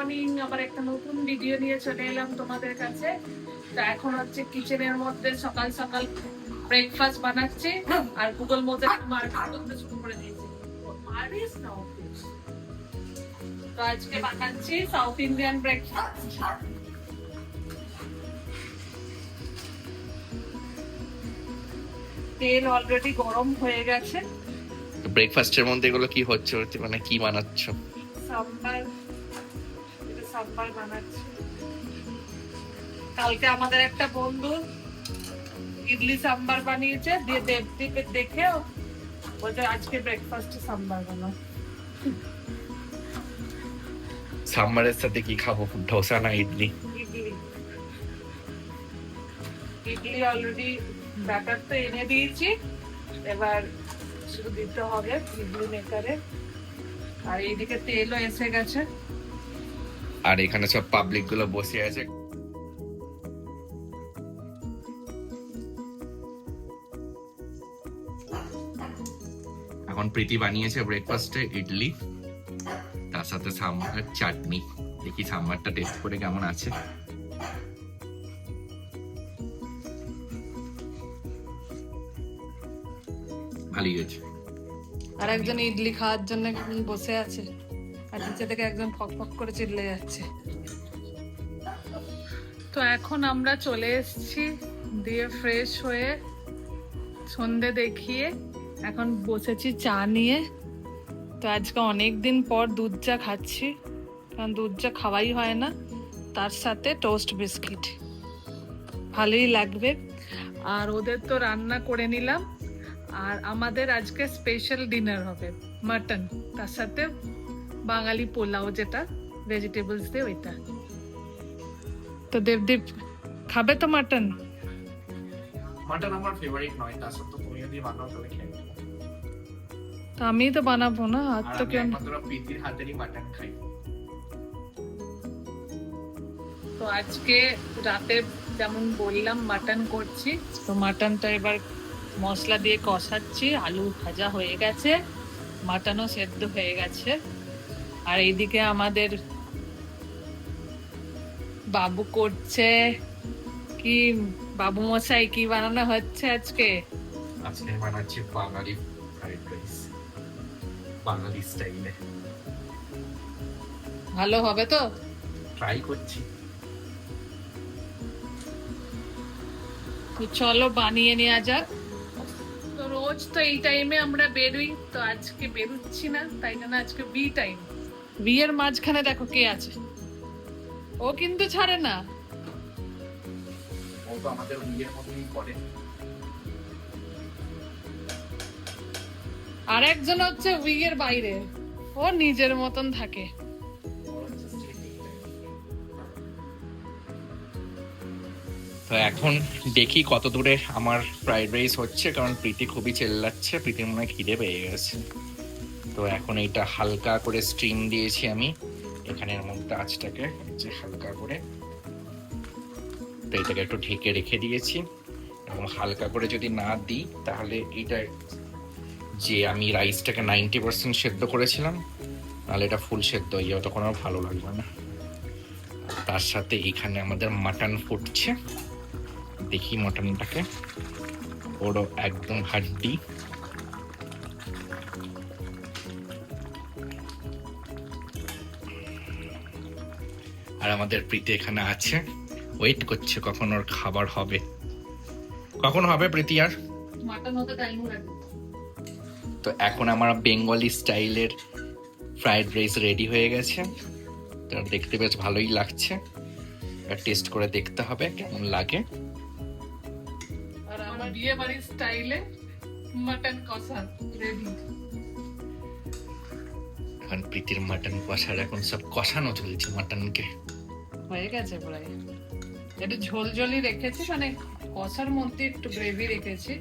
Morning, আবার একটা নতুন ভিডিও নিয়ে চলে এলাম তোমাদের কাছে। তো এখন হচ্ছে কিচেনের মধ্যে সকাল সকাল ব্রেকফাস্ট বানাচ্ছি আর গুগল মধ্যে মার্কেট করতে শুরু করে দিয়েছি। তো আজকে বানাচ্ছি সাউথ ইন্ডিয়ান ব্রেকফাস্ট। তেল অলরেডি গরম হয়ে গেছে। ব্রেকফাস্টের মধ্যে এগুলো কি হচ্ছে, মানে কি বানাচ্ছ? সাম্বার, এটা সাম্বার বানাচ্ছি। কালকে আমাদের একটা বন্ধু ইডলি সাম্বার বানিয়েছে, দিয়ে দেবদীপের দেখে বলছে আজকে ব্রেকফাস্টে সাম্বার বানাও। সাম্বারের সাথে কি খাবো, ধোসা না ইডলি? ইডলি, ইডলি অলরেডি ব্যাটার তো এনে দিয়েছি, এবার শুধু দিতে হবে ইডলি মেকারে। আর এইদিকে তেলও এসে গেছে। আর এখানে সব পাবলিক গুলো বসে আছে। এখন প্রীতি বানিয়েছে ব্রেকফাস্টে ইডলি, তার সাথে সাম্বার চাটনি। দেখি সাম্বারটা টেস্ট করে কেমন আছে। ভালোই হয়েছে। আর একজন ইডলি খাওয়ার জন্য বসে আছে, আর নিচে থেকে একজন ফক ফক করে চিল্লে যাচ্ছে। তো এখন আমরা চলে এসেছি, দিয়ে ফ্রেশ হয়ে সন্ধে দেখিয়ে এখন বসেছি চা নিয়ে। তো আজকে অনেক দিন পর দুধ চা খাচ্ছি, কারণ দুধ চা খাওয়াই হয় না। তার সাথে টোস্ট বিস্কিট, ভালোই লাগবে। আর ওদের তো রান্না করে নিলাম, আর আমাদের আজকে স্পেশাল ডিনার হবে মাটন, তার সাথে বাঙালি পোলাও, যেটা ভেজিটেবলস দিয়ে ওইটা। তো দেবদীপ খাবে তো মাটন? মাটন আমার ফেভারিট নয়, তার সাথে তুমি যদি বানাও তাহলে খেয়ে নেবো। তো আমি তো বানাবো না, আর তো কেউ। মাত্র প্রীতির হাতেরই মাটন খাই। তো আজকে রাতে যেমন বললাম মাটন করছি, তো মাটনটা এবার মশলা দিয়ে কষাচ্ছি। আলু ভাজা হয়ে গেছে, মাটনও সেদ্ধ হয়ে গেছে। আর এইদিকে আমাদের বাবু করছে কি, বাবু মশাই কি বানানো হচ্ছে আজকে? আজকে বানাচ্ছি বাঙালি ফ্রাইড রাইস, বাঙালি স্টাইলে। ভালো হবে তো? ট্রাই করছি। তো চলো বানিয়ে নেওয়া যাক। তো রোজ তো এই টাইমে আমরা বেরোই, তো আজকে বেরোচ্ছি না, তাই জন্য আজকে বি টাইম। বি এর মাঝখানে দেখো কে আছে, ও কিন্তু ছাড়ে না। ও তো আমাদের নিজের মতই করে। আর একজন হচ্ছে উই এর বাইরে, ও নিজের মতন থাকে। তো এখন দেখি কত দূরে আমার ফ্রাইড রাইস হচ্ছে, কারণ প্রীতি খুবই চেল্লাচ্ছে, প্রীতির মনে হয় খিদে পেয়ে গেছে। তো এখন এইটা হালকা করে স্টিম দিয়েছি আমি এখানের মধ্যে, আঁচটাকে যে হালকা করে, তো এটাকে একটু ঢেকে রেখে দিয়েছি। এবং হালকা করে যদি না দিই তাহলে এইটা, যে আমি রাইসটাকে 90% সেদ্ধ করেছিলাম, তাহলে এটা ফুল সেদ্ধ হয়ে যাবে, তখন আর ভালো লাগবে না। তার সাথে এখানে আমাদের মাটন ফুটছে, দেখি মাটনটাকে, ওরও একদম হাড্ডি। আর আমাদের প্রীতি এখানে আছে, ওয়েট করছে কখন ওর খাবার হবে। কখন হবে প্রীতি? আর মাটন হতে টাইম লাগে। তো এখন আমার বেঙ্গলি স্টাইলের ফ্রাইড রাইস রেডি হয়ে গেছে। তো দেখতে বেশ ভালোই লাগছে, টেস্ট করে দেখতে হবে কেমন লাগে। আর আমার বিয়ে বাড়ির স্টাইলে মাটন কষা রেডি। এখন প্রীতির মাটন কষার এখন সব কষানো চলছে মাটনকে। হয়ে গেছে প্রায়, একটু ঝোল ঝোলই রেখেছি, মানে কষার মধ্যে একটু গ্রেভি রেখেছি।